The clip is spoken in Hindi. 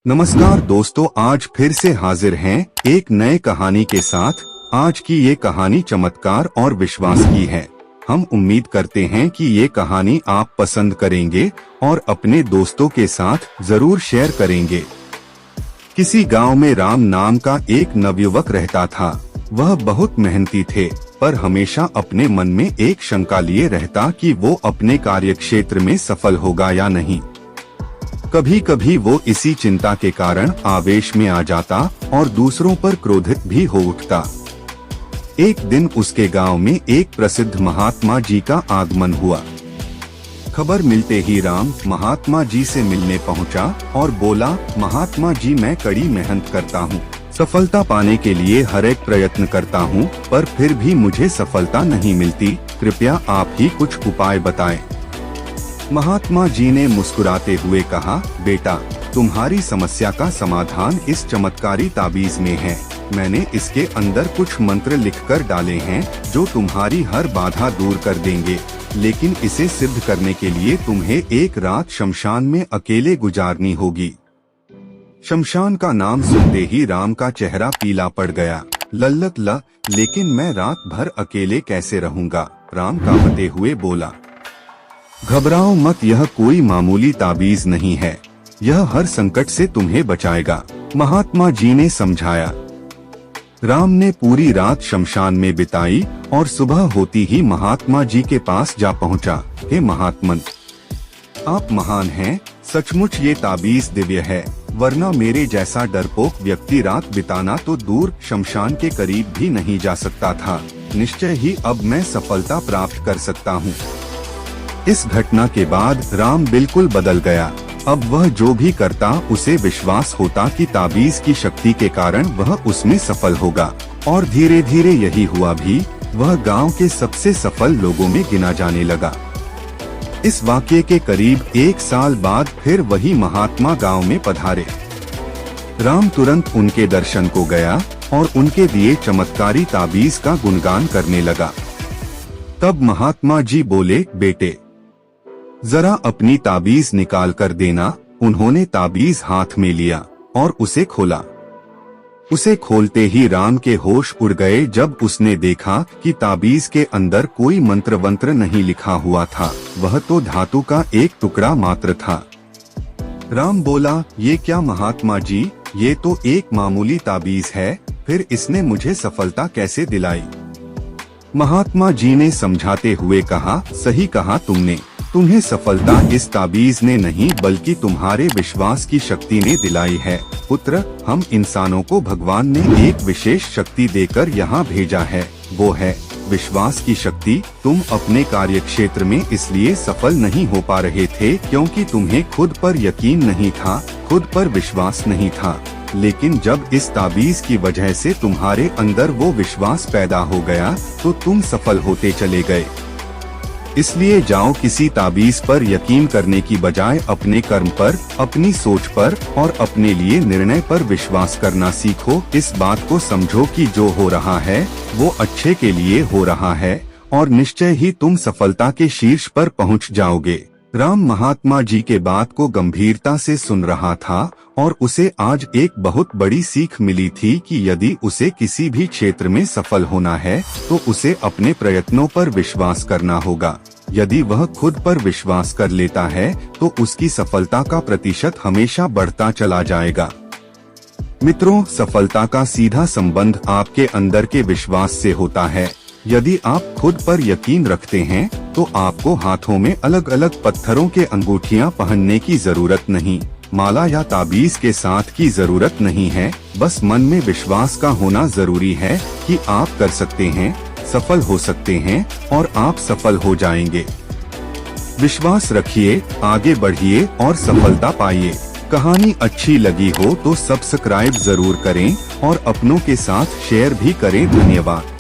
नमस्कार दोस्तों, आज फिर से हाजिर हैं एक नए कहानी के साथ। आज की ये कहानी चमत्कार और विश्वास की है। हम उम्मीद करते हैं कि ये कहानी आप पसंद करेंगे और अपने दोस्तों के साथ जरूर शेयर करेंगे। किसी गांव में राम नाम का एक नवयुवक रहता था। वह बहुत मेहनती थे, पर हमेशा अपने मन में एक शंका लिए रहता कि वो अपने कार्यक्षेत्र में सफल होगा या नहीं। कभी कभी वो इसी चिंता के कारण आवेश में आ जाता और दूसरों पर क्रोधित भी हो उठता। एक दिन उसके गांव में एक प्रसिद्ध महात्मा जी का आगमन हुआ। खबर मिलते ही राम महात्मा जी से मिलने पहुंचा और बोला, महात्मा जी, मैं कड़ी मेहनत करता हूं, सफलता पाने के लिए हर एक प्रयत्न करता हूं, पर फिर भी मुझे सफलता नहीं मिलती। कृपया आप ही कुछ उपाय बताएं। महात्मा जी ने मुस्कुराते हुए कहा, बेटा, तुम्हारी समस्या का समाधान इस चमत्कारी ताबीज में है। मैंने इसके अंदर कुछ मंत्र लिखकर डाले हैं जो तुम्हारी हर बाधा दूर कर देंगे, लेकिन इसे सिद्ध करने के लिए तुम्हें एक रात शमशान में अकेले गुजारनी होगी। शमशान का नाम सुनते ही राम का चेहरा पीला पड़ गया। लल्लत ला, लेकिन मैं रात भर अकेले कैसे रहूंगा? राम कांपते हुए बोला। घबराओ मत, यह कोई मामूली ताबीज नहीं है, यह हर संकट से तुम्हें बचाएगा, महात्मा जी ने समझाया। राम ने पूरी रात शमशान में बिताई और सुबह होती ही महात्मा जी के पास जा पहुंचा। हे महात्मन, आप महान हैं, सचमुच ये ताबीज दिव्य है, वरना मेरे जैसा डरपोक व्यक्ति रात बिताना तो दूर शमशान के करीब भी नहीं जा सकता था। निश्चय ही अब मैं सफलता प्राप्त कर सकता हूँ। इस घटना के बाद राम बिल्कुल बदल गया। अब वह जो भी करता उसे विश्वास होता कि ताबीज की शक्ति के कारण वह उसमें सफल होगा, और धीरे धीरे यही हुआ भी। वह गांव के सबसे सफल लोगों में गिना जाने लगा। इस वाक्य के करीब 1 साल बाद फिर वही महात्मा गांव में पधारे। राम तुरंत उनके दर्शन को गया और उनके दिए चमत्कारी ताबीज का गुणगान करने लगा। तब महात्मा जी बोले, बेटे, जरा अपनी ताबीज निकाल कर देना। उन्होंने ताबीज हाथ में लिया और उसे खोला। उसे खोलते ही राम के होश उड़ गए जब उसने देखा कि ताबीज के अंदर कोई मंत्र वंत्र नहीं लिखा हुआ था, वह तो धातु का एक टुकड़ा मात्र था। राम बोला, ये क्या महात्मा जी, ये तो एक मामूली ताबीज है, फिर इसने मुझे सफलता कैसे दिलाई? महात्मा जी ने समझाते हुए कहा, सही कहा तुमने, तुम्हें सफलता इस ताबीज ने नहीं बल्कि तुम्हारे विश्वास की शक्ति ने दिलाई है। पुत्र, हम इंसानों को भगवान ने एक विशेष शक्ति देकर यहाँ भेजा है, वो है विश्वास की शक्ति। तुम अपने कार्यक्षेत्र में इसलिए सफल नहीं हो पा रहे थे क्योंकि तुम्हें खुद पर यकीन नहीं था, खुद पर विश्वास नहीं था। लेकिन जब इस ताबीज की वजह से तुम्हारे अंदर वो विश्वास पैदा हो गया तो तुम सफल होते चले गए। इसलिए जाओ, किसी ताबीज पर यकीन करने की बजाय अपने कर्म पर, अपनी सोच पर और अपने लिए निर्णय पर विश्वास करना सीखो। इस बात को समझो कि जो हो रहा है वो अच्छे के लिए हो रहा है और निश्चय ही तुम सफलता के शीर्ष पर पहुंच जाओगे। राम महात्मा जी के बात को गंभीरता से सुन रहा था और उसे आज एक बहुत बड़ी सीख मिली थी कि यदि उसे किसी भी क्षेत्र में सफल होना है तो उसे अपने प्रयत्नों पर विश्वास करना होगा। यदि वह खुद पर विश्वास कर लेता है तो उसकी सफलता का प्रतिशत हमेशा बढ़ता चला जाएगा। मित्रों, सफलता का सीधा संबंध आपके अंदर के विश्वास से होता है। यदि आप खुद पर यकीन रखते हैं तो आपको हाथों में अलग अलग पत्थरों के अंगूठियां पहनने की जरूरत नहीं, माला या ताबीज के साथ की जरूरत नहीं है। बस मन में विश्वास का होना जरूरी है कि आप कर सकते हैं, सफल हो सकते हैं और आप सफल हो जाएंगे। विश्वास रखिए, आगे बढ़िए और सफलता पाइए। कहानी अच्छी लगी हो तो सब्सक्राइब जरूर करें और अपनों के साथ शेयर भी करें। धन्यवाद।